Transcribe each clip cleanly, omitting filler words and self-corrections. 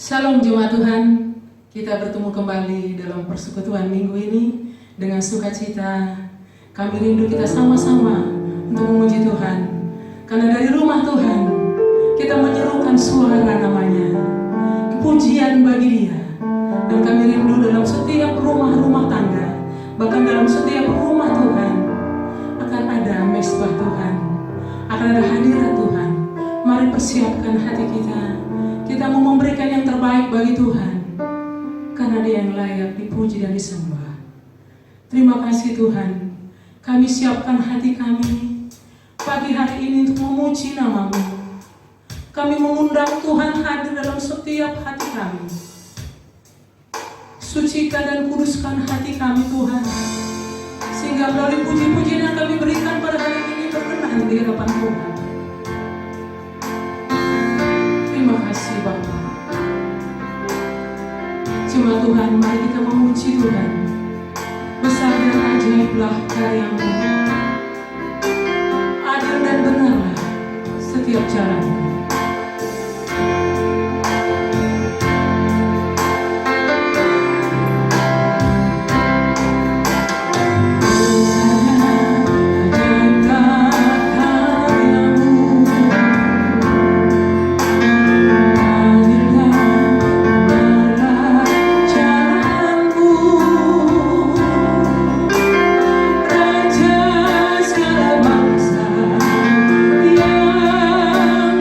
Shalom jemaat Tuhan, kita bertemu kembali dalam persekutuan minggu ini dengan sukacita. Kami rindu kita sama-sama untuk memuji Tuhan, karena dari rumah Tuhan kita menyerukan suara namanya, kepujian bagi Dia. Dan kami rindu dalam setiap rumah-rumah tangga, bahkan dalam setiap rumah Tuhan akan ada mesbah Tuhan, akan ada hadirat Tuhan. Mari persiapkan hati kita. Kita mau memberikan yang terbaik bagi Tuhan, karena Dia yang layak dipuji dan disembah. Terima kasih Tuhan, kami siapkan hati kami pagi hari ini untuk memuji nama-Mu. Kami mengundang Tuhan hadir dalam setiap hati kami. Sucikan dan kuduskan hati kami Tuhan, sehingga melalui puji-pujian yang kami berikan pada hari ini berkenan di hadapan Tuhan. Terima kasih Bapa. Jemaat Tuhan, mari kita memuji Tuhan. Besar dan ajaiblah karya-Mu, adil dan benarlah setiap jalan-Mu. Raja segala bangsa yang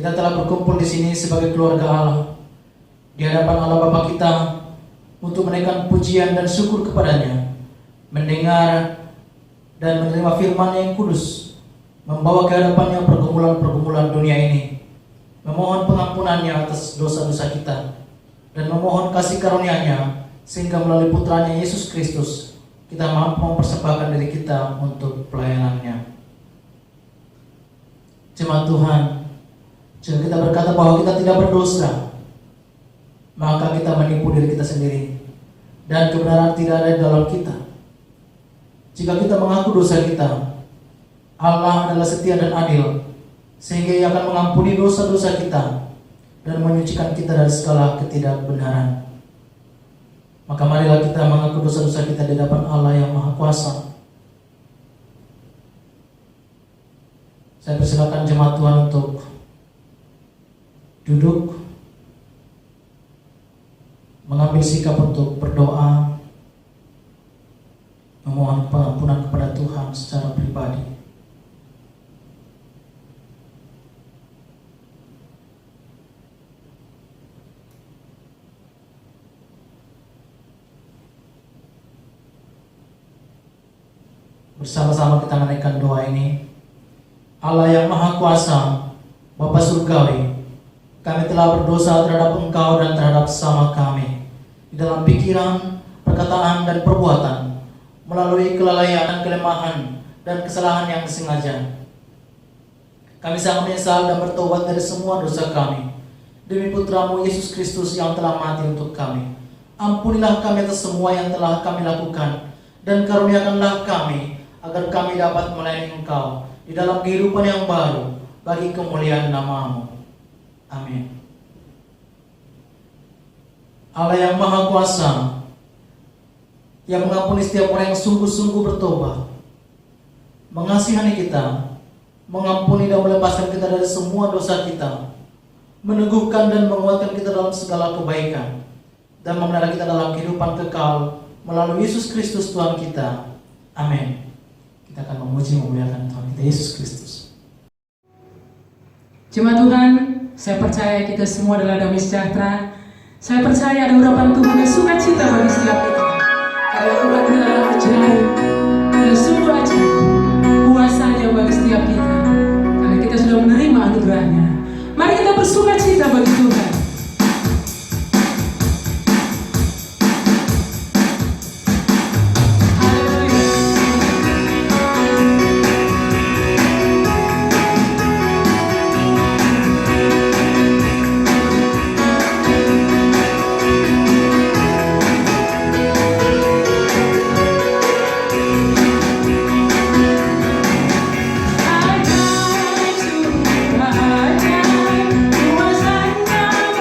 Kita telah berkumpul di sini sebagai keluarga Allah di hadapan Allah Bapa kita untuk menaikkan pujian dan syukur kepadanya, mendengar dan menerima firman yang kudus, membawa ke hadapannya pergumulan-pergumulan dunia ini, memohon pengampunannya atas dosa-dosa kita, dan memohon kasih karunia-Nya sehingga melalui putranya Yesus Kristus kita mampu mempersembahkan diri kita untuk pelayanannya. Jemaat Tuhan, jika kita berkata bahwa kita tidak berdosa, maka kita menipu diri kita sendiri dan kebenaran tidak ada di dalam kita. Jika kita mengaku dosa kita, Allah adalah setia dan adil, sehingga Ia akan mengampuni dosa-dosa kita dan menyucikan kita dari segala ketidakbenaran. Maka marilah kita mengaku dosa-dosa kita di hadapan Allah yang Maha Kuasa. Saya persilakan jemaat Tuhan untuk duduk, mengambil sikap untuk berdoa, memohon pengampunan kepada Tuhan secara pribadi. Bersama-sama kita menaikkan doa ini. Allah yang Maha Kuasa, Bapa Surgawi, kami telah berdosa terhadap Engkau dan terhadap sesama kami di dalam pikiran, perkataan, dan perbuatan, melalui kelalaian dan kelemahan dan kesalahan yang sengaja. Kami sangat menyesal dan bertobat dari semua dosa kami. Demi Putramu Yesus Kristus yang telah mati untuk kami, ampunilah kami atas semua yang telah kami lakukan, dan karuniakanlah kami agar kami dapat melayani Engkau di dalam kehidupan yang baru bagi kemuliaan nama-Mu. Amin. Allah yang Maha Kuasa, yang mengampuni setiap orang yang sungguh-sungguh bertobat, mengasihani kita, mengampuni dan melepaskan kita dari semua dosa kita, meneguhkan dan menguatkan kita dalam segala kebaikan, dan memelihara kita dalam kehidupan kekal melalui Yesus Kristus Tuhan kita. Amin. Kita akan memuji memuliakan Tuhan kita Yesus Kristus. Jemaat Tuhan, saya percaya kita semua adalah damai sejahtera. Saya percaya ada urapan Tuhan dan sukacita bagi setiap kita. Karena Tuhan adalah ajaib dan sungguh ajaib kuasanya bagi setiap kita. Karena kita sudah menerima anugerahnya. Mari kita bersukacita bagi Tuhan. Ajaib, sungguh ajaib, kuasanya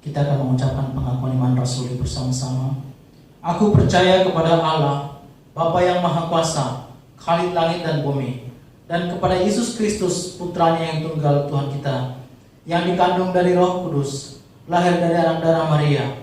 Kita akan mengucapkan pengakuan iman rasuli bersama-sama. Aku percaya kepada Allah, Bapa yang Maha Kuasa, Khalid langit dan bumi, dan kepada Yesus Kristus, Putranya yang tunggal Tuhan kita, yang dikandung dari Roh Kudus, lahir dari anak darah Maria,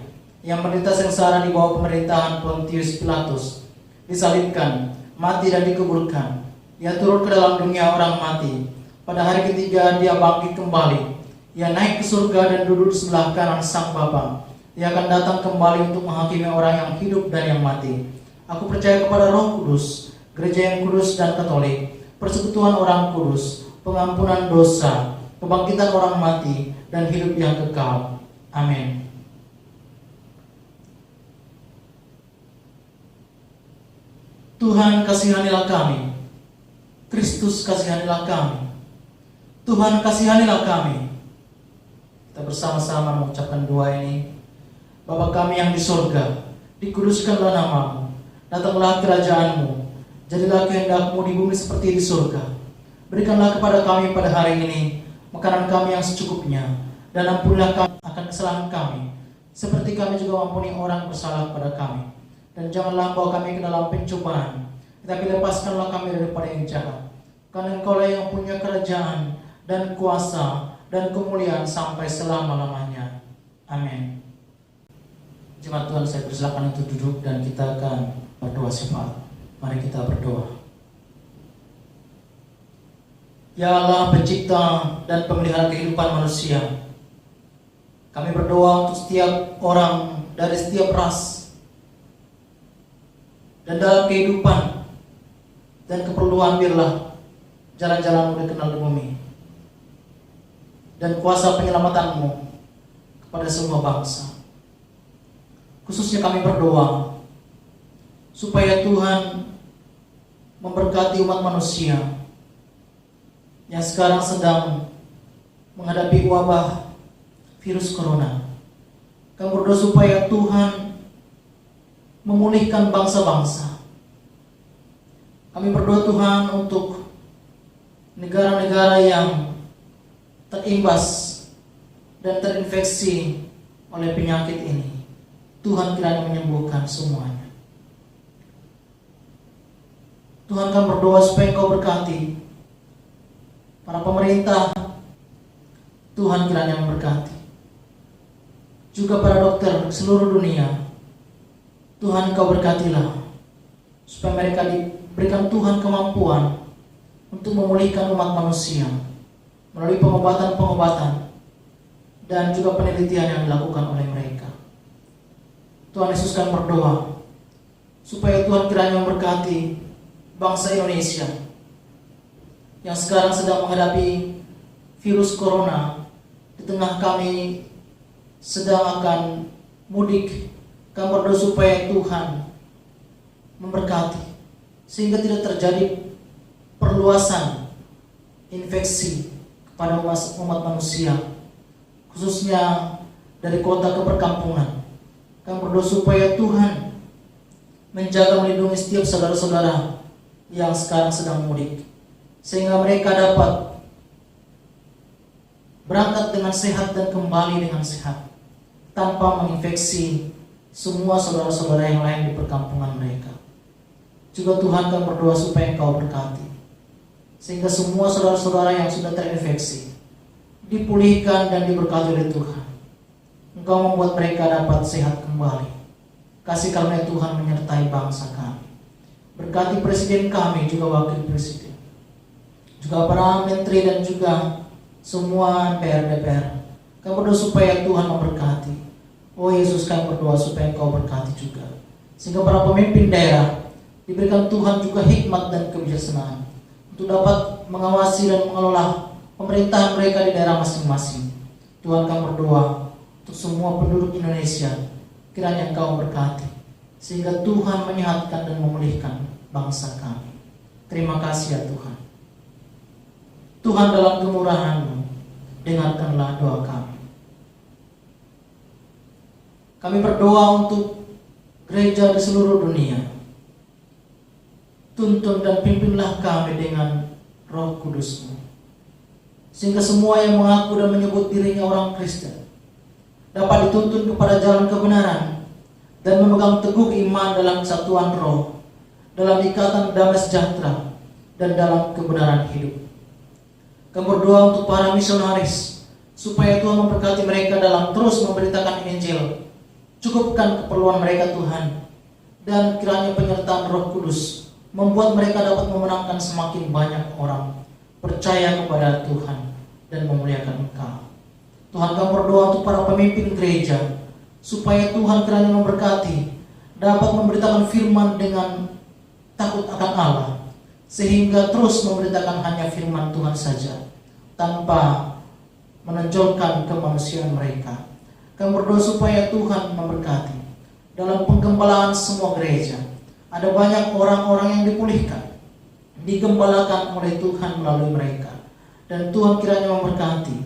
yang menderita sengsara di bawah pemerintahan Pontius Pilatus, disalibkan, mati dan dikuburkan. Ia turun ke dalam dunia orang mati. Pada hari ketiga dia bangkit kembali. Ia naik ke surga dan duduk di sebelah kanan Sang Bapa. Ia akan datang kembali untuk menghakimi orang yang hidup dan yang mati. Aku percaya kepada Roh Kudus, gereja yang kudus dan katolik, persekutuan orang kudus, pengampunan dosa, kebangkitan orang mati, dan hidup yang kekal. Amin. Tuhan kasihanilah kami. Kristus kasihanilah kami. Tuhan kasihanilah kami. Kita bersama-sama mengucapkan doa ini. Bapa kami yang di surga, dikuduskanlah namamu. Datanglah kerajaan-Mu. Jadilah kehendak-Mu di bumi seperti di surga. Berikanlah kepada kami pada hari ini makanan kami yang secukupnya, dan ampunilah kami akan kesalahan kami, seperti kami juga mengampuni orang bersalah kepada kami. Dan janganlah bawa kami ke dalam pencobaan, tetapi lepaskanlah kami daripada yang jahat. Karena Engkaulah yang punya kerajaan dan kuasa dan kemuliaan sampai selama-lamanya. Amin. Jemaat Tuhan, saya persilakan untuk duduk dan kita akan berdoa syafaat. Mari kita berdoa. Ya Allah, pencipta dan pemelihara kehidupan manusia, kami berdoa untuk setiap orang dari setiap ras dan dalam kehidupan dan keperluan, biarlah jalan-jalan-Mu dikenal di bumi, dan kuasa penyelamatan-Mu kepada semua bangsa. Khususnya kami berdoa supaya Tuhan memberkati umat manusia yang sekarang sedang menghadapi wabah virus corona. Kami berdoa supaya Tuhan memulihkan bangsa-bangsa. Kami berdoa Tuhan untuk negara-negara yang terimbas dan terinfeksi oleh penyakit ini. Tuhan kiranya menyembuhkan semuanya. Tuhan, kami berdoa supaya Engkau berkati para pemerintah. Tuhan kiranya memberkati juga para dokter seluruh dunia. Tuhan, Engkau berkatilah supaya mereka diberikan Tuhan kemampuan untuk memulihkan umat manusia melalui pengobatan-pengobatan dan juga penelitian yang dilakukan oleh mereka. Tuhan Yesus, kami berdoa supaya Tuhan kiranya memberkati bangsa Indonesia yang sekarang sedang menghadapi virus corona. Di tengah kami sedang akan mudik, kami berdoa supaya Tuhan memberkati sehingga tidak terjadi perluasan infeksi kepada umat manusia, khususnya dari kota ke perkampungan. Kami berdoa supaya Tuhan menjaga melindungi setiap saudara-saudara yang sekarang sedang mudik, sehingga mereka dapat berangkat dengan sehat dan kembali dengan sehat tanpa menginfeksi semua saudara-saudara yang lain di perkampungan mereka. Juga Tuhan, kami berdoa supaya Engkau berkati sehingga semua saudara-saudara yang sudah terinfeksi dipulihkan dan diberkati oleh Tuhan. Engkau membuat mereka dapat sehat kembali. Kasih karunia Tuhan menyertai bangsa kami. Berkati presiden kami, juga wakil presiden, juga para menteri dan juga semua MPR, DPR. Kami berdoa supaya Tuhan memberkati. Oh Yesus, kami berdoa supaya Engkau berkati juga, sehingga para pemimpin daerah diberikan Tuhan juga hikmat dan kebijaksanaan untuk dapat mengawasi dan mengelola pemerintahan mereka di daerah masing-masing. Tuhan, kami berdoa untuk semua penduduk Indonesia, kiranya Engkau memberkati sehingga Tuhan menyehatkan dan memulihkan bangsa kami. Terima kasih ya Tuhan. Tuhan, dalam kemurahan-Mu, dengarkanlah doa kami. Kami berdoa untuk gereja di seluruh dunia. Tuntun dan pimpinlah kami dengan Roh Kudus-Mu, sehingga semua yang mengaku dan menyebut dirinya orang Kristen dapat dituntun kepada jalan kebenaran, dan memegang teguh iman dalam kesatuan roh, dalam ikatan damai sejahtera, dan dalam kebenaran hidup. Kami berdoa untuk para misionaris, supaya Tuhan memberkati mereka dalam terus memberitakan Injil. Cukupkan keperluan mereka Tuhan, dan kiranya penyertaan Roh Kudus membuat mereka dapat memenangkan semakin banyak orang percaya kepada Tuhan dan memuliakan Engkau. Tuhan, kami berdoa untuk para pemimpin gereja, supaya Tuhan kiranya memberkati, dapat memberitakan firman dengan takut akan Allah, sehingga terus memberitakan hanya firman Tuhan saja, tanpa menonjolkan kemanusiaan mereka. Kami berdoa supaya Tuhan memberkati dalam penggembalaan semua gereja. Ada banyak orang-orang yang dipulihkan, digembalakan oleh Tuhan melalui mereka. Dan Tuhan kiranya memberkati,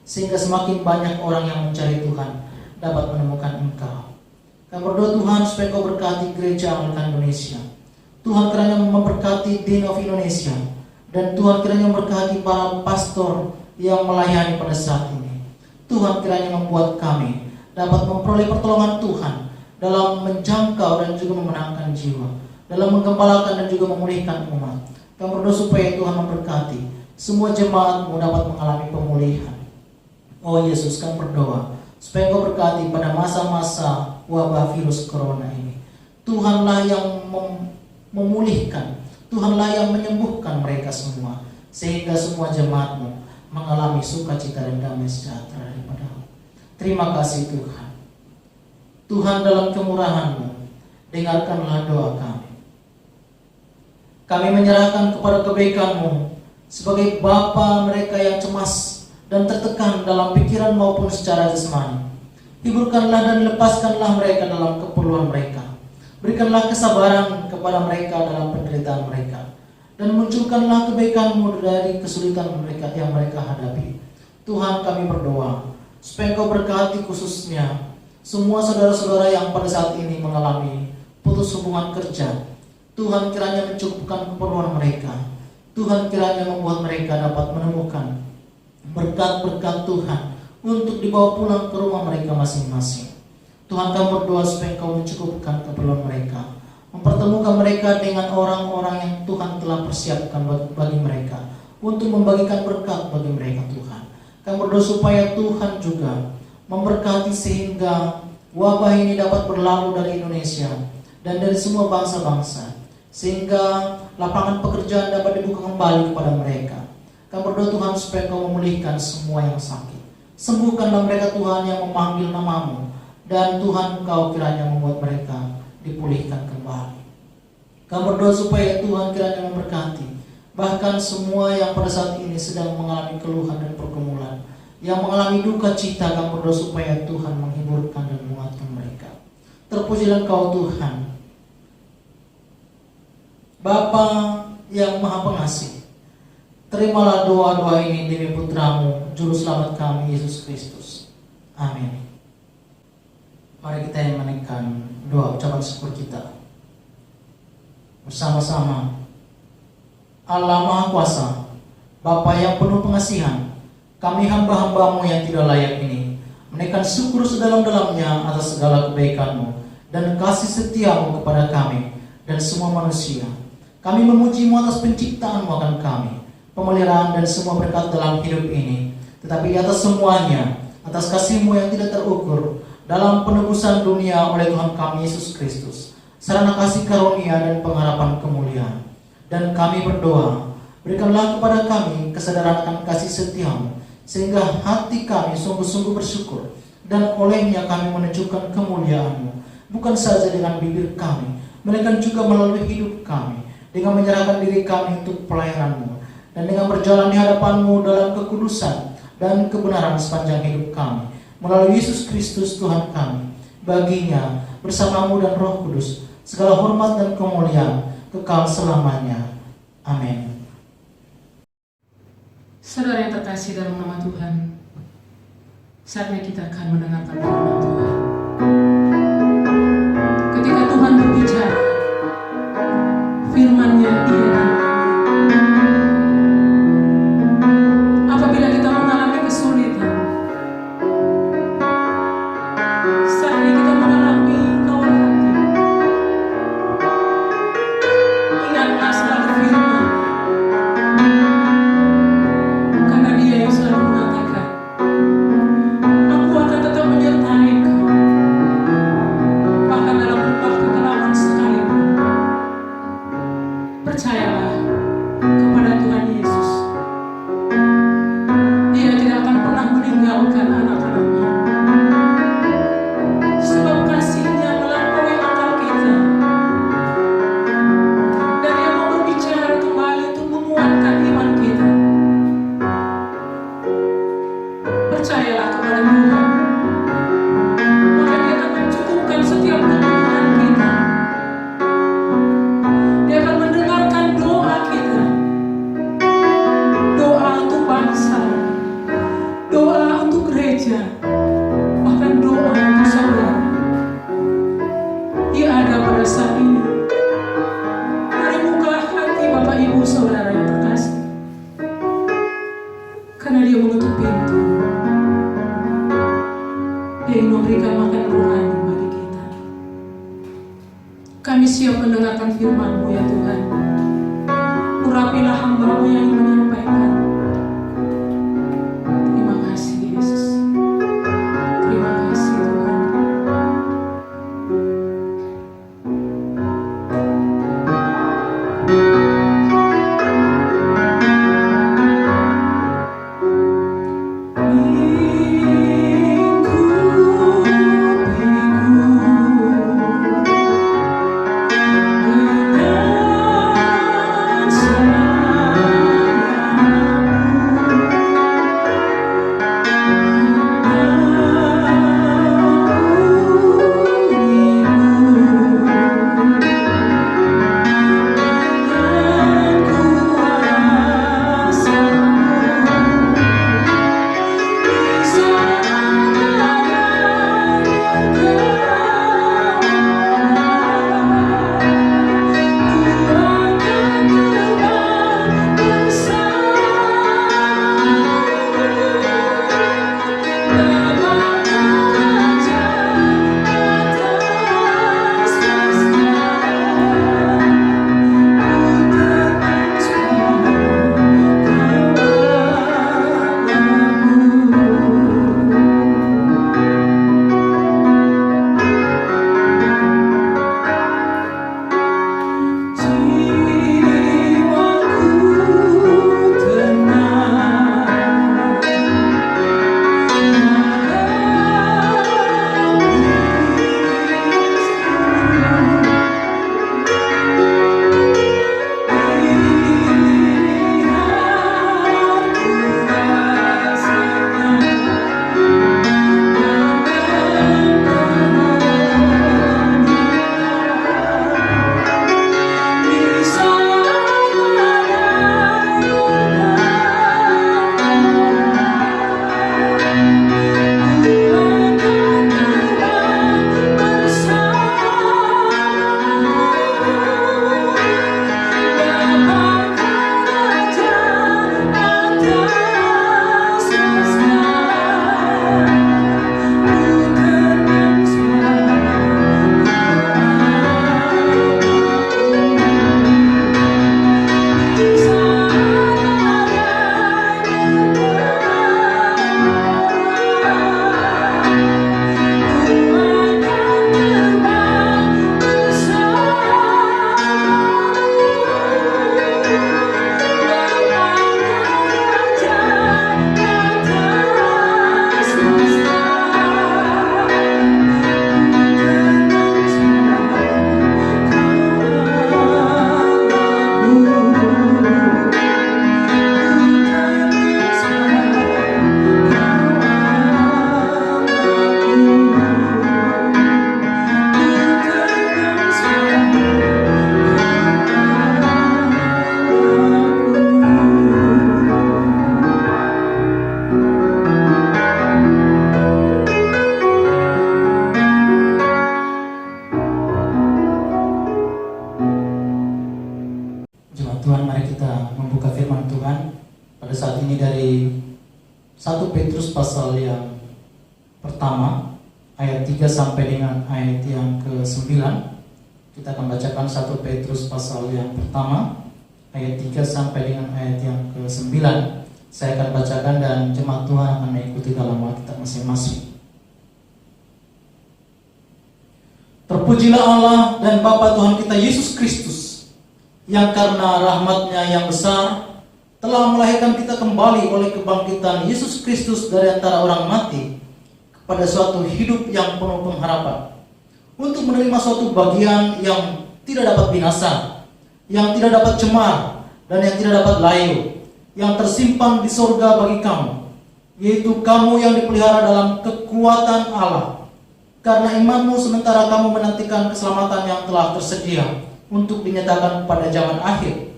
sehingga semakin banyak orang yang mencari Tuhan dapat menemukan Engkau. Kami berdoa Tuhan supaya Kau berkati gereja Anglikan Indonesia. Tuhan kiranya memberkati Dean of Indonesia, dan Tuhan kiranya memberkati para pastor yang melayani pada saat ini. Tuhan kiranya membuat kami dapat memperoleh pertolongan Tuhan dalam menjangkau dan juga memenangkan jiwa, dalam menggembalakan dan juga memulihkan umat. Kami berdoa supaya Tuhan memberkati semua jemaat-Mu dapat mengalami pemulihan. Oh Yesus, kami berdoa supaya Kau berkati pada masa-masa wabah virus corona ini. Tuhanlah yang memulihkan, Tuhanlah yang menyembuhkan mereka semua, sehingga semua jemaat-Mu mengalami sukacita dan damai sejahtera daripada-Mu. Terima kasih Tuhan. Tuhan, dalam kemurahan-Mu, dengarkanlah doa kami. Kami menyerahkan kepada kebaikan-Mu sebagai Bapa mereka yang cemas dan tertekan dalam pikiran maupun secara jasmani. Hiburkanlah dan lepaskanlah mereka dalam keperluan mereka. Berikanlah kesabaran kepada mereka dalam penderitaan mereka, dan munculkanlah kebaikan-Mu dari kesulitan mereka yang mereka hadapi. Tuhan, kami berdoa supaya Engkau berkati khususnya semua saudara-saudara yang pada saat ini mengalami putus hubungan kerja. Tuhan kiranya mencukupkan keperluan mereka. Tuhan kiranya membuat mereka dapat menemukan berkat-berkat Tuhan untuk dibawa pulang ke rumah mereka masing-masing. Tuhan, kami berdoa supaya Engkau mencukupkan keperluan mereka, mempertemukan mereka dengan orang-orang yang Tuhan telah persiapkan bagi mereka, untuk membagikan berkat bagi mereka Tuhan. Kami berdoa supaya Tuhan juga memberkati sehingga wabah ini dapat berlalu dari Indonesia dan dari semua bangsa-bangsa, sehingga lapangan pekerjaan dapat dibuka kembali kepada mereka. Kami berdoa Tuhan supaya Engkau memulihkan semua yang sakit. Sembuhkanlah mereka Tuhan yang memanggil nama-Mu, dan Tuhan Engkau kiranya membuat mereka dipulihkan kembali. Kami berdoa supaya Tuhan kiranya memberkati bahkan semua yang pada saat ini sedang mengalami keluhan dan pergumulan, yang mengalami duka cita. Kami berdoa supaya Tuhan menghiburkan dan menguatkan mereka. Terpujilah Engkau Tuhan, Bapa yang Maha Pengasih. Terimalah doa-doa ini demi Putra-Mu, Juru Selamat kami, Yesus Kristus. Amin. Mari kita yang menaikkan doa ucapan syukur kita bersama-sama. Allah Maha Kuasa, Bapa yang penuh pengasihan, kami hamba-hamba-Mu yang tidak layak ini menaikkan syukur sedalam-dalamnya atas segala kebaikan-Mu dan kasih setia-Mu kepada kami dan semua manusia. Kami memuji-Mu atas penciptaan-Mu akan kami, pemeliharaan dan semua berkat dalam hidup ini. Tetapi di atas semuanya, atas kasih-Mu yang tidak terukur dalam penebusan dunia oleh Tuhan kami Yesus Kristus, sarana kasih karunia dan pengharapan kemuliaan. Dan kami berdoa, berikanlah kepada kami kesadaran akan kasih setia-Mu, sehingga hati kami sungguh-sungguh bersyukur, dan olehnya kami menunjukkan kemuliaan-Mu, bukan saja dengan bibir kami, melainkan juga melalui hidup kami, dengan menyerahkan diri kami untuk pelayanan-Mu, dan dengan berjalan di hadapan-Mu dalam kekudusan dan kebenaran sepanjang hidup kami, melalui Yesus Kristus Tuhan kami. Baginya, bersama-Mu dan Roh Kudus, segala hormat dan kemuliaan kekal selamanya. Amin. Saudara yang terkasih dalam nama Tuhan, saatnya kita akan mendengarkan firman Tuhan. Ketika Tuhan berbicara, firman-Nya iya. Apabila kita mengalami kesulitan, siap mendengarkan firman-Mu ya Tuhan. Urapilah hamba-Mu yang ingin menyampaikan. Terima kasih Yesus. Terima kasih Tuhan. Tuhan, mari kita membuka firman Tuhan pada saat ini dari 1 Petrus pasal yang pertama ayat 3 sampai dengan ayat yang ke-9. Kita akan bacakan 1 Petrus pasal yang pertama ayat 3 sampai dengan ayat yang ke-9. Saya akan bacakan dan jemaat Tuhan akan mengikuti dalam Alkitab masing-masing. Terpujilah Allah dan Bapa Tuhan kita Yesus Kristus, yang karena rahmat-Nya yang besar telah melahirkan kita kembali oleh kebangkitan Yesus Kristus dari antara orang mati kepada suatu hidup yang penuh pengharapan, untuk menerima suatu bagian yang tidak dapat binasa, yang tidak dapat cemar, dan yang tidak dapat layu, yang tersimpan di sorga bagi kamu, yaitu kamu yang dipelihara dalam kekuatan Allah, karena imanmu sementara kamu menantikan keselamatan yang telah tersedia untuk dinyatakan pada zaman akhir.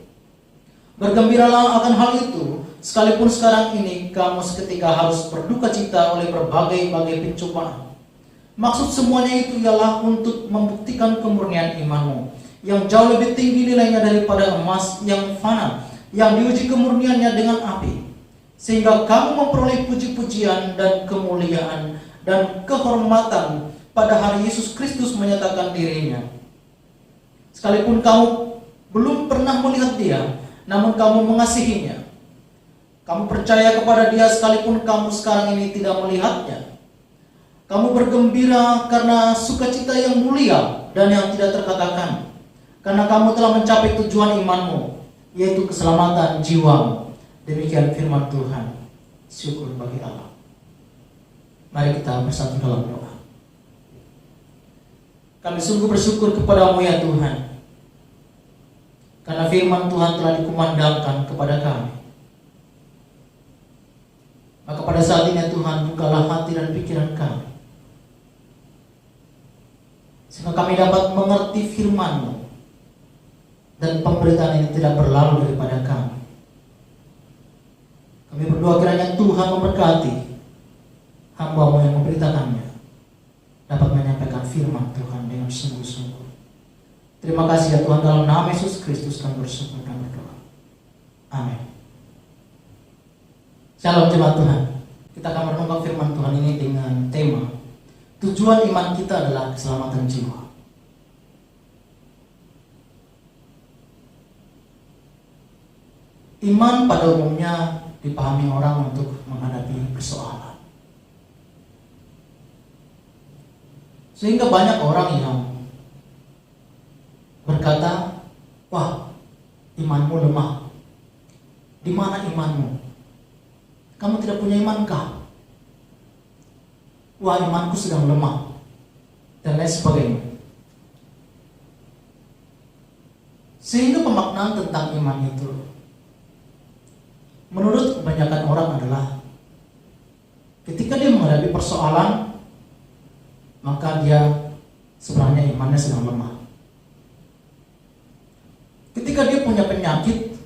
Bergembiralah akan hal itu, sekalipun sekarang ini kamu seketika harus berduka cita oleh berbagai-bagai pencobaan. Maksud semuanya itu ialah untuk membuktikan kemurnian imanmu, yang jauh lebih tinggi nilainya daripada emas yang fana, yang diuji kemurniannya dengan api, sehingga kamu memperoleh puji-pujian dan kemuliaan dan kehormatan pada hari Yesus Kristus menyatakan dirinya. Sekalipun kamu belum pernah melihat dia, namun kamu mengasihinya. Kamu percaya kepada dia sekalipun kamu sekarang ini tidak melihatnya. Kamu bergembira karena sukacita yang mulia dan yang tidak terkatakan. Karena kamu telah mencapai tujuan imanmu, yaitu keselamatan jiwamu. Demikian firman Tuhan. Syukur bagi Allah. Mari kita bersatu dalam doa. Kami sungguh bersyukur kepadamu ya Tuhan, karena firman Tuhan telah dikumandangkan kepada kami. Maka pada saat ini ya Tuhan, bukalah hati dan pikiran kami, sehingga kami dapat mengerti firman-Mu, dan pemberitaan ini tidak berlalu daripada kami. Kami berdoa kiranya Tuhan memberkati hamba-Mu yang memberitakannya, dapat menyampaikan firman Tuhan dengan sungguh-sungguh. Terima kasih ya Tuhan, dalam nama Yesus Kristus kami bersyukur dan berdoa. Amin. Shalom jemaat Tuhan. Kita akan merenungkan firman Tuhan ini dengan tema tujuan iman kita adalah keselamatan jiwa. Iman pada umumnya dipahami orang untuk menghadapi persoalan. Sehingga banyak orang yang berkata, wah, imanmu lemah. Di mana imanmu? Kamu tidak punya imankah? Wah, imanku sedang lemah, dan lain sebagainya. Sehingga pemaknaan tentang iman itu, menurut kebanyakan orang adalah ketika dia menghadapi persoalan, maka dia sebenarnya imannya sedang lemah. Ketika dia punya penyakit,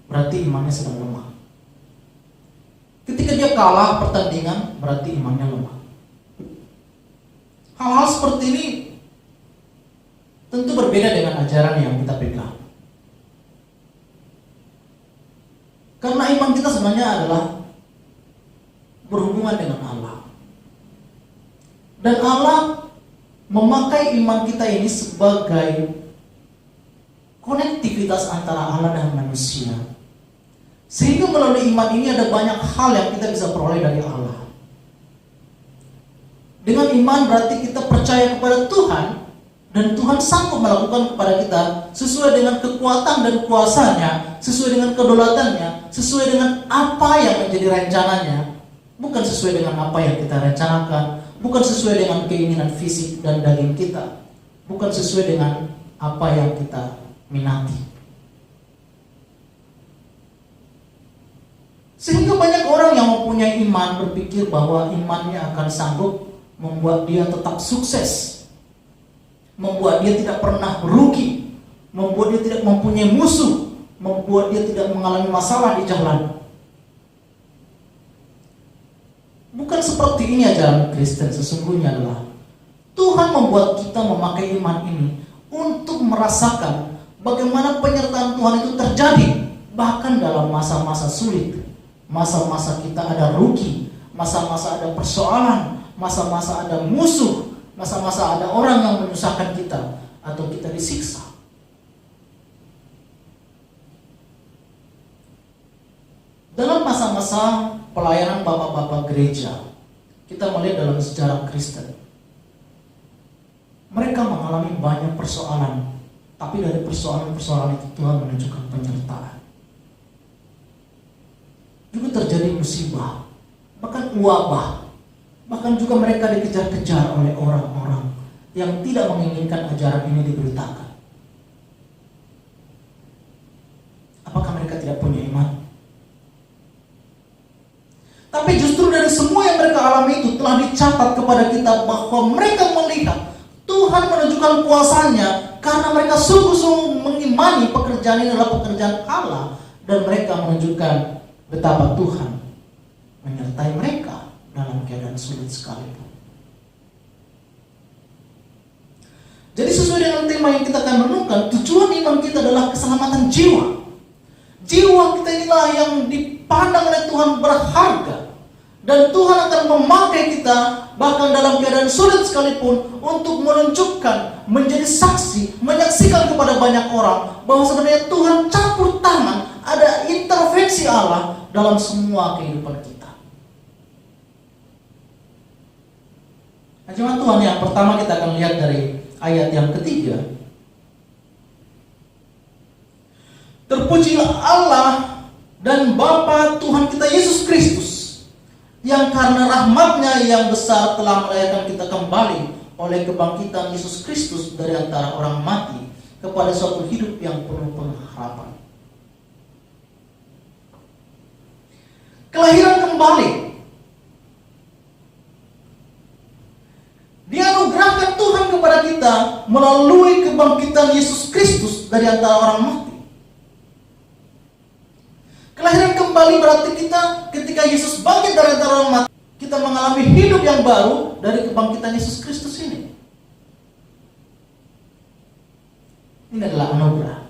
berarti imannya sedang lemah. Ketika dia kalah pertandingan, berarti imannya lemah. Hal-hal seperti ini tentu berbeda dengan ajaran yang kita pegang. Karena iman kita sebenarnya adalah berhubungan dengan Allah. Dan Allah memakai iman kita ini sebagai konektivitas antara Allah dan manusia. Sehingga melalui iman ini ada banyak hal yang kita bisa peroleh dari Allah. Dengan iman berarti kita percaya kepada Tuhan, dan Tuhan sanggup melakukan kepada kita sesuai dengan kekuatan dan kuasanya, sesuai dengan kedaulatannya, sesuai dengan apa yang menjadi rencananya, bukan sesuai dengan apa yang kita rencanakan, bukan sesuai dengan keinginan fisik dan daging kita, bukan sesuai dengan apa yang kita minati. Sehingga banyak orang yang mempunyai iman berpikir bahwa imannya akan sanggup membuat dia tetap sukses, membuat dia tidak pernah merugi, membuat dia tidak mempunyai musuh, membuat dia tidak mengalami masalah di jalan. Bukan seperti ini ajaran Kristen. Sesungguhnya adalah Tuhan membuat kita memakai iman ini untuk merasakan bagaimana penyertaan Tuhan itu terjadi bahkan dalam masa-masa sulit. Masa-masa kita ada rugi, masa-masa ada persoalan, masa-masa ada musuh, masa-masa ada orang yang menyusahkan kita atau kita disiksa. Dalam masa-masa pelayanan bapak-bapak gereja, kita melihat dalam sejarah Kristen, mereka mengalami banyak persoalan, tapi dari persoalan-persoalan itu Tuhan menunjukkan penyertaan. Juga terjadi musibah, bahkan wabah, bahkan juga mereka dikejar-kejar oleh orang-orang yang tidak menginginkan ajaran ini diberitakan. Apakah mereka tidak punya iman? Tapi justru dari semua yang mereka alami itu telah dicatat kepada kita bahwa mereka melihat Tuhan menunjukkan kuasanya karena mereka sungguh-sungguh mengimani pekerjaan ini adalah pekerjaan Allah, dan mereka menunjukkan betapa Tuhan menyertai mereka dalam keadaan sulit sekalipun. Jadi sesuai dengan tema yang kita akan renungkan, tujuan iman kita adalah keselamatan jiwa. Jiwa kita inilah yang dipandang oleh Tuhan berharga, dan Tuhan akan akan memakai kita bahkan dalam keadaan sulit sekalipun untuk menunjukkan, menjadi saksi, menyaksikan kepada banyak orang bahwa sebenarnya Tuhan campur tangan, ada intervensi Allah dalam semua kehidupan kita. Firman Tuhan yang pertama kita akan lihat dari ayat yang ketiga. Terpujilah Allah dan Bapa Tuhan kita Yesus Kristus, yang karena rahmat-Nya yang besar telah melahirkan kita kembali oleh kebangkitan Yesus Kristus dari antara orang mati kepada suatu hidup yang penuh pengharapan. Kelahiran kembali dianugerahkan Tuhan kepada kita melalui kebangkitan Yesus Kristus dari antara orang mati. Kelahiran kembali berarti kita ketika Yesus bangkit dari antara orang mati, kita mengalami hidup yang baru dari kebangkitan Yesus Kristus ini. Ini adalah anugerah.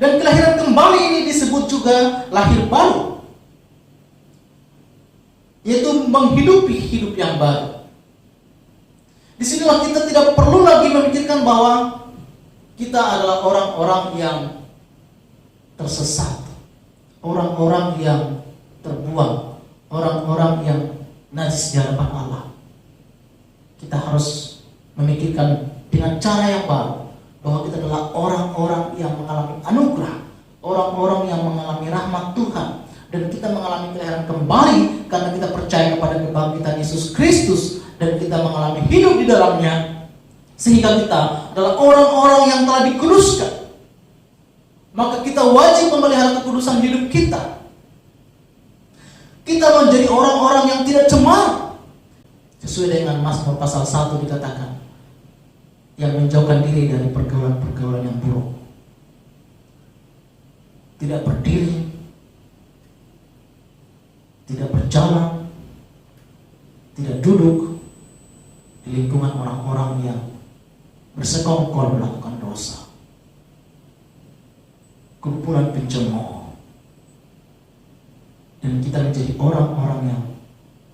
Dan kelahiran kembali ini disebut juga lahir baru, yaitu menghidupi hidup yang baru. Disinilah kita tidak perlu lagi memikirkan bahwa kita adalah orang-orang yang tersesat, orang-orang yang terbuang, orang-orang yang najis di hadapan Allah. Kita harus memikirkan dengan cara yang baru bahwa kita adalah orang-orang yang mengalami anugerah, orang-orang yang mengalami rahmat Tuhan, dan kita mengalami kelahiran kembali karena kita percaya kepada kebangkitan Yesus Kristus dan kita mengalami hidup di dalamnya, sehingga kita adalah orang-orang yang telah dikuduskan. Maka kita wajib memelihara kekudusan hidup kita. Kita menjadi orang-orang yang tidak cemar, sesuai dengan Mazmur pasal 1 dikatakan, yang menjauhkan diri dari pergaulan-pergaulan yang buruk, tidak berdiri, tidak berjalan, tidak duduk di lingkungan orang-orang yang bersekongkol melakukan dosa, kumpulan pencemooh. Dan kita menjadi orang-orang yang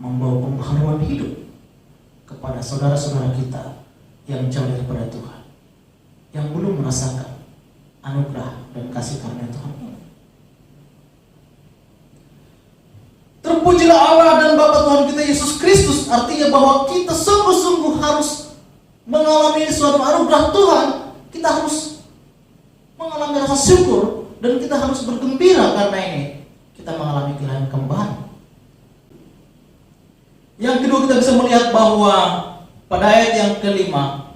membawa pembaharuan hidup kepada saudara-saudara kita yang jauh daripada Tuhan, yang belum merasakan anugerah dan kasih karunia Tuhan ini. Terpujilah Allah dan Bapa Tuhan kita Yesus Kristus, artinya bahwa kita sungguh-sungguh harus mengalami suatu anugerah Tuhan. Kita harus mengalami rasa syukur dan kita harus bergembira karena ini kita mengalami kelahiran kembali. Yang kedua, kita bisa melihat bahwa pada ayat yang kelima,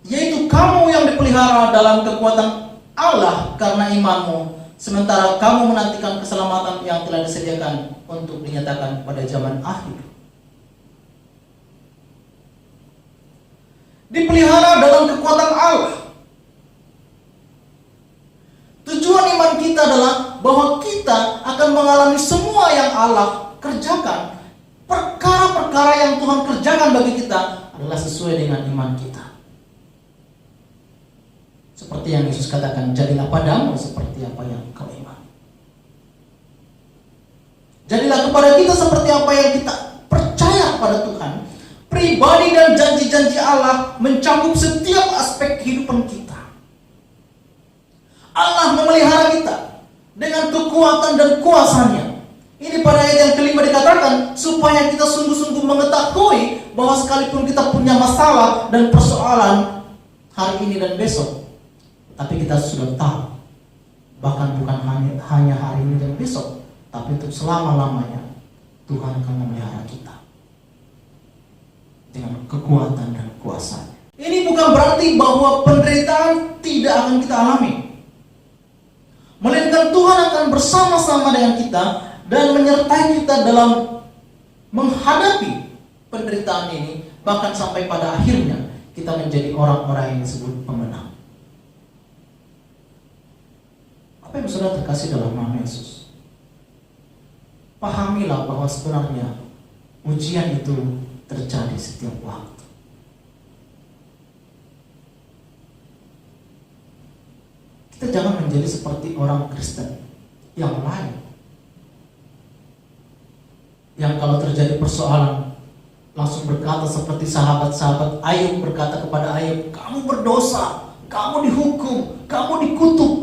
yaitu kamu yang dipelihara dalam kekuatan Allah karena imanmu, sementara kamu menantikan keselamatan yang telah disediakan untuk dinyatakan pada zaman akhir. Dipelihara dalam kekuatan Allah. Tujuan iman kita adalah bahwa kita akan mengalami semua yang Allah kerjakan. Perkara-perkara yang Tuhan kerjakan bagi kita adalah sesuai dengan iman kita. Seperti yang Yesus katakan, jadilah padamu seperti apa yang kau iman. Jadilah kepada kita seperti apa yang kita percaya kepada Tuhan. Pribadi dan janji-janji Allah mencakup setiap aspek kehidupan kita. Allah memelihara kita dengan kekuatan dan kuasanya. Ini pada ayat yang kelima dikatakan, supaya kita sungguh-sungguh mengetahui bahwa sekalipun kita punya masalah dan persoalan hari ini dan besok, tapi kita sudah tahu, bahkan bukan hanya hari ini dan besok, tapi untuk selama-lamanya Tuhan akan memelihara kita dengan kekuatan dan kuasa. Ini bukan berarti bahwa penderitaan tidak akan kita alami, melainkan Tuhan akan bersama-sama dengan kita dan menyertai kita dalam menghadapi penderitaan ini, bahkan sampai pada akhirnya kita menjadi orang-orang yang disebut pemenang. Apa yang saudara terkasih dalam nama Yesus, pahamilah bahwa sebenarnya ujian itu terjadi setiap waktu. Kita jangan menjadi seperti orang Kristen yang lain, yang kalau terjadi persoalan langsung berkata seperti sahabat-sahabat Ayub berkata kepada Ayub, kamu berdosa, kamu dihukum, kamu dikutuk.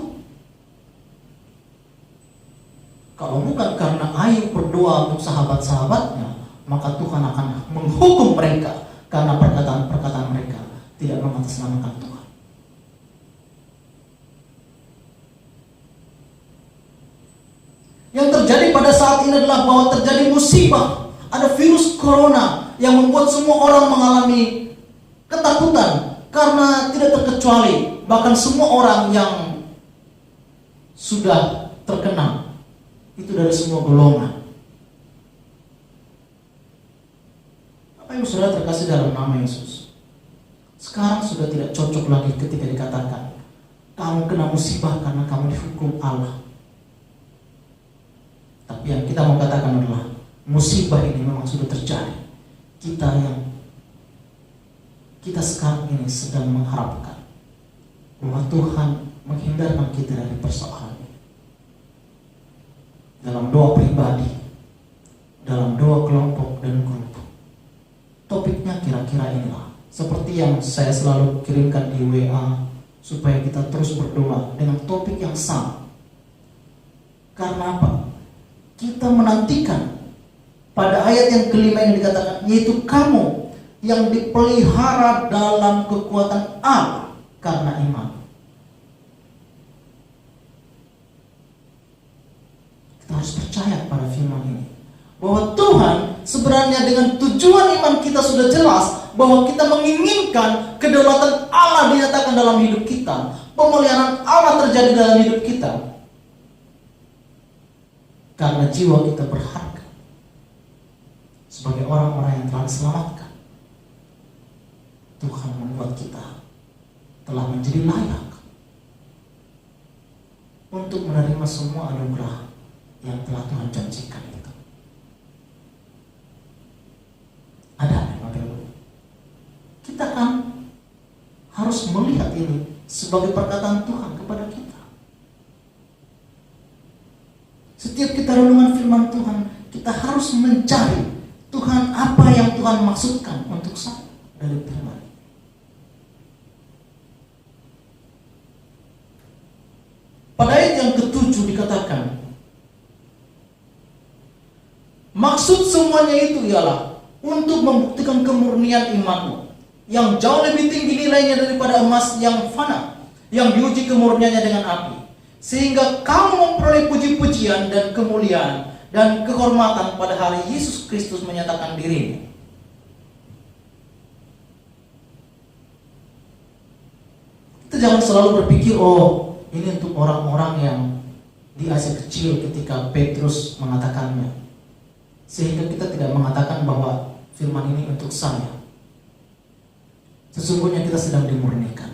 Kalau bukan karena Ayub berdoa untuk sahabat-sahabatnya, maka Tuhan akan menghukum mereka karena perkataan-perkataan mereka tidak mengatasnamakan Tuhan. Yang terjadi pada saat ini adalah bahwa terjadi musibah. Ada virus corona yang membuat semua orang mengalami ketakutan karena tidak terkecuali. Bahkan semua orang yang sudah terkena itu dari semua golongan. Apa yang saudara terkasih dalam nama Yesus, sekarang sudah tidak cocok lagi ketika dikatakan kamu kena musibah karena kamu dihukum Allah. Tapi yang kita mau katakan adalah musibah ini memang sudah terjadi. Kita sekarang ini sedang mengharapkan bahwa Tuhan menghindarkan kita dari persoalan ini. Dalam doa pribadi, dalam doa kelompok dan grup, topiknya kira-kira inilah. Seperti yang saya selalu kirimkan di WA, supaya kita terus berdoa dengan topik yang sama. Karena apa? Kita menantikan pada ayat yang kelima yang dikatakan, yaitu kamu yang dipelihara dalam kekuatan Allah karena iman. Kita harus percaya pada firman ini, bahwa Tuhan sebenarnya dengan tujuan iman kita sudah jelas, bahwa kita menginginkan kedaulatan Allah dinyatakan dalam hidup kita, pemeliharaan Allah terjadi dalam hidup kita. Karena jiwa kita berharga sebagai orang-orang yang telah diselamatkan. Tuhan membuat kita telah menjadi layak untuk menerima semua anugerah yang telah Tuhan janjikan itu. Ada Bapak Ibu. Kita kan harus melihat ini sebagai perkataan Tuhan kepada kita. Setiap kita renungan firman Tuhan, kita harus mencari Tuhan, apa yang Tuhan maksudkan untuk saya dari firman. Pada ayat yang ke-7 dikatakan, maksud semuanya itu ialah untuk membuktikan kemurnian imanmu yang jauh lebih tinggi nilainya daripada emas yang fana, yang diuji kemurniannya dengan api, sehingga kamu memperoleh puji-pujian dan kemuliaan dan kehormatan pada hari Yesus Kristus menyatakan dirinya. Kita jangan selalu berpikir, oh ini untuk orang-orang yang di Asia kecil ketika Petrus mengatakannya, sehingga kita tidak mengatakan bahwa firman ini untuk saya. Sesungguhnya kita sedang dimurnikan.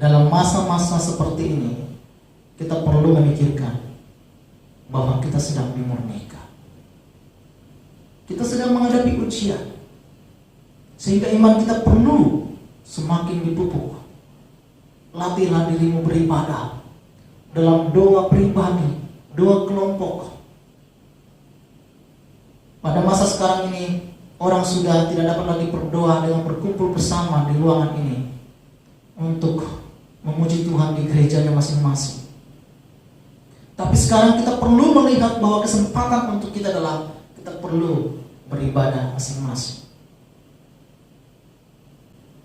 Dalam masa-masa seperti ini, kita perlu memikirkan bahwa kita sedang dimurnikan. Kita sedang menghadapi ujian, sehingga iman kita perlu semakin dipupuk. Latihlah dirimu beribadah dalam doa pribadi, doa kelompok. Pada masa sekarang ini, orang sudah tidak dapat lagi berdoa dengan berkumpul bersama di ruangan ini untuk memuji Tuhan di gerejanya masing-masing. Tapi sekarang kita perlu melihat bahwa kesempatan untuk kita adalah kita perlu beribadah masing-masing.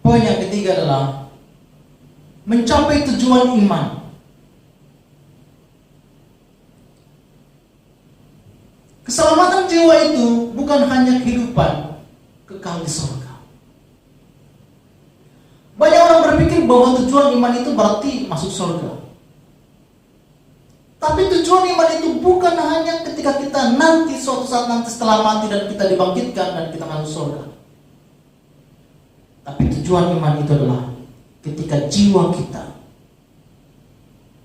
Poin yang ketiga adalah mencapai tujuan iman. Keselamatan jiwa itu bukan hanya kehidupan kekal di surga. Banyak orang berpikir bahwa tujuan iman itu berarti masuk surga. Tapi tujuan iman itu bukan hanya ketika kita nanti suatu saat nanti setelah mati dan kita dibangkitkan dan kita masuk surga. Tapi tujuan iman itu adalah ketika jiwa kita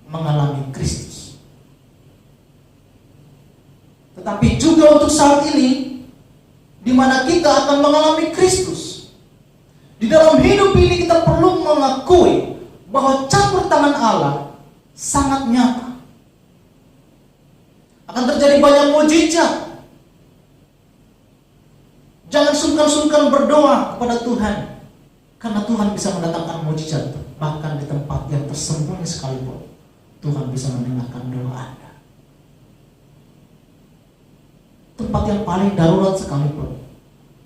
mengalami Kristus. Tetapi juga untuk saat ini, di mana kita akan mengalami Kristus. Di dalam hidup ini kita perlu mengakui bahwa campur tangan Allah sangat nyata. Akan terjadi banyak mujizat. Jangan sungkan-sungkan berdoa kepada Tuhan, karena Tuhan bisa mendatangkan mujizat. Bahkan di tempat yang tersembunyi sekalipun, Tuhan bisa mendengarkan doa Anda. Tempat yang paling darurat sekalipun,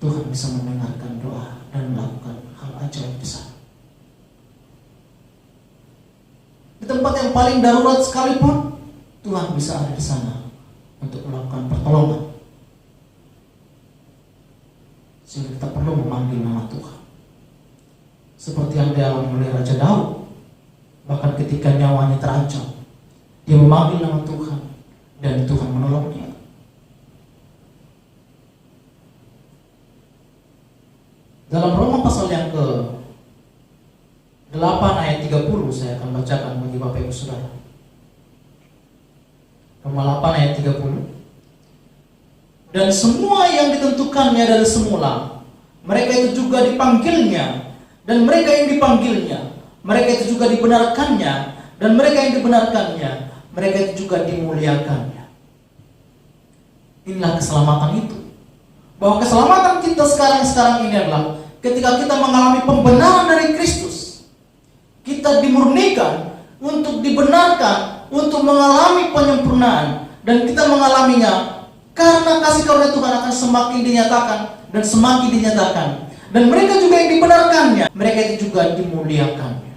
Tuhan bisa mendengarkan doa dan melakukan hal ajaib di sana. Di tempat yang paling darurat sekalipun, Tuhan bisa ada di sana untuk melakukan pertolongan. Sehingga kita perlu memanggil nama Tuhan. Seperti yang dialami oleh Raja Daud. Bahkan ketika nyawanya terancam, dia memanggil nama Tuhan dan Tuhan menolongnya. Dalam Roma pasal yang ke-8 ayat 30 saya akan bacakan bagi Bapak Ibu Saudara. Roma 8 ayat 30. Dan semua yang ditentukannya dari semula, mereka itu juga dipanggilnya, dan mereka yang dipanggilnya, mereka itu juga dibenarkannya, dan mereka yang dibenarkannya, mereka itu juga dimuliakannya. Inilah keselamatan itu. Bahwa keselamatan kita sekarang ini adalah ketika kita mengalami pembenaran dari Kristus. Kita dimurnikan untuk dibenarkan, untuk mengalami penyempurnaan, dan kita mengalaminya karena kasih karunia Tuhan akan semakin dinyatakan dan semakin dinyatakan. Dan mereka juga yang dibenarkannya, mereka itu juga dimuliakannya.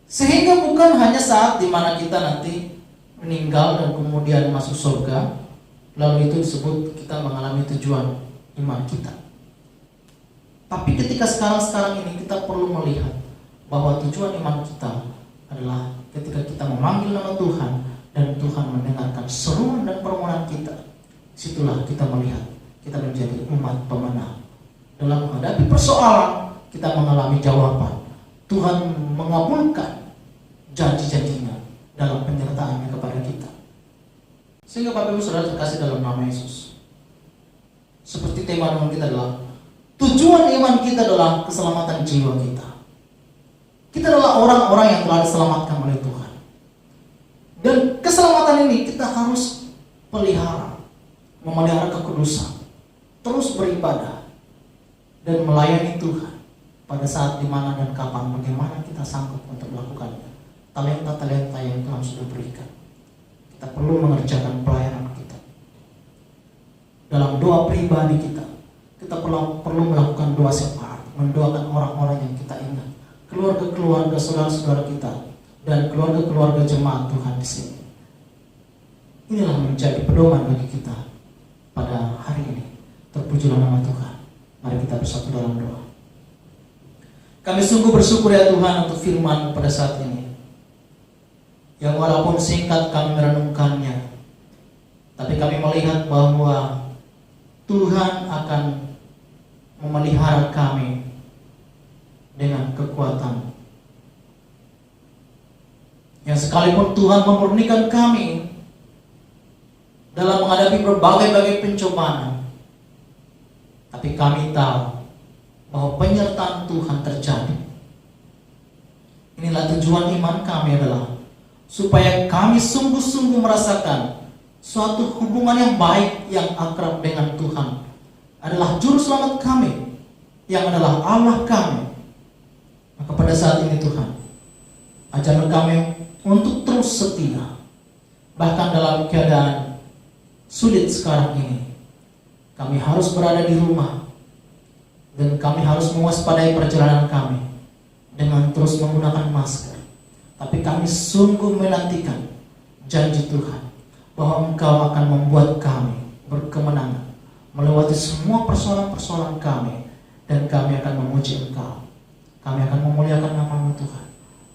Sehingga bukan hanya saat dimana kita nanti meninggal dan kemudian masuk surga, lalu itu disebut kita mengalami tujuan iman kita. Tapi ketika sekarang ini kita perlu melihat bahwa tujuan iman kita adalah ketika kita memanggil nama Tuhan dan Tuhan mendengarkan seruan dan permohonan kita. Situlah kita melihat kita menjadi umat pemenang. Dalam menghadapi persoalan, kita mengalami jawaban. Tuhan mengabulkan janji-janjinya dalam penyertaannya kepada kita. Sehingga Bapak Ibu Saudara terkasih dalam nama Yesus, seperti tema renungan kita adalah tujuan iman kita adalah keselamatan jiwa kita. Kita adalah orang-orang yang telah diselamatkan oleh Tuhan. Dan keselamatan ini kita harus pelihara, memelihara kekudusan, terus beribadah, dan melayani Tuhan pada saat dimana dan kapan, bagaimana kita sanggup untuk melakukannya. Talenta-talenta yang Tuhan sudah berikan, kita perlu mengerjakan pelayanan kita. Dalam doa pribadi kita perlu melakukan doa syafaat, mendoakan orang-orang yang kita ingat, keluarga-keluarga saudara-saudara kita, dan keluarga-keluarga jemaat Tuhan di sini. Inilah menjadi pedoman bagi kita pada hari ini. Terpujilah nama Tuhan. Mari kita bersatu dalam doa. Kami sungguh bersyukur ya Tuhan untuk firman pada saat ini, yang walaupun singkat kami merenungkannya, tapi kami melihat bahwa Tuhan akan memelihara kami dengan kekuatan. Yang sekalipun Tuhan memurnikan kami dalam menghadapi berbagai-bagai pencobaan, tapi kami tahu bahwa penyertaan Tuhan terjadi. Inilah tujuan iman kami adalah supaya kami sungguh-sungguh merasakan suatu hubungan yang baik, yang akrab dengan Tuhan adalah juru selamat kami, yang adalah Allah kami. Maka pada saat ini Tuhan, ajarkan kami untuk terus setia, bahkan dalam keadaan sulit sekarang ini. Kami harus berada di rumah, dan kami harus mewaspadai perjalanan kami dengan terus menggunakan masker. Tapi kami sungguh menantikan janji Tuhan bahwa Engkau akan membuat kami berkemenangan melewati semua persoalan-persoalan kami, dan kami akan memuji Engkau. Kami akan memuliakan nama-Mu Tuhan.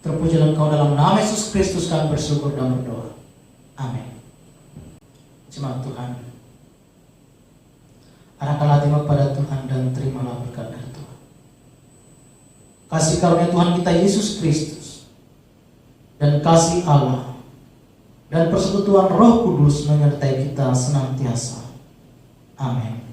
Terpujilah Engkau, dalam nama Yesus Kristus kami bersyukur dan berdoa. Amin. Jemaat Tuhan, arahkanlah hatimu pada Tuhan dan terimalah berkat dari Tuhan. Kasih karunia Tuhan kita Yesus Kristus dan kasih Allah dan persekutuan Roh Kudus menyertai kita senantiasa. Amin.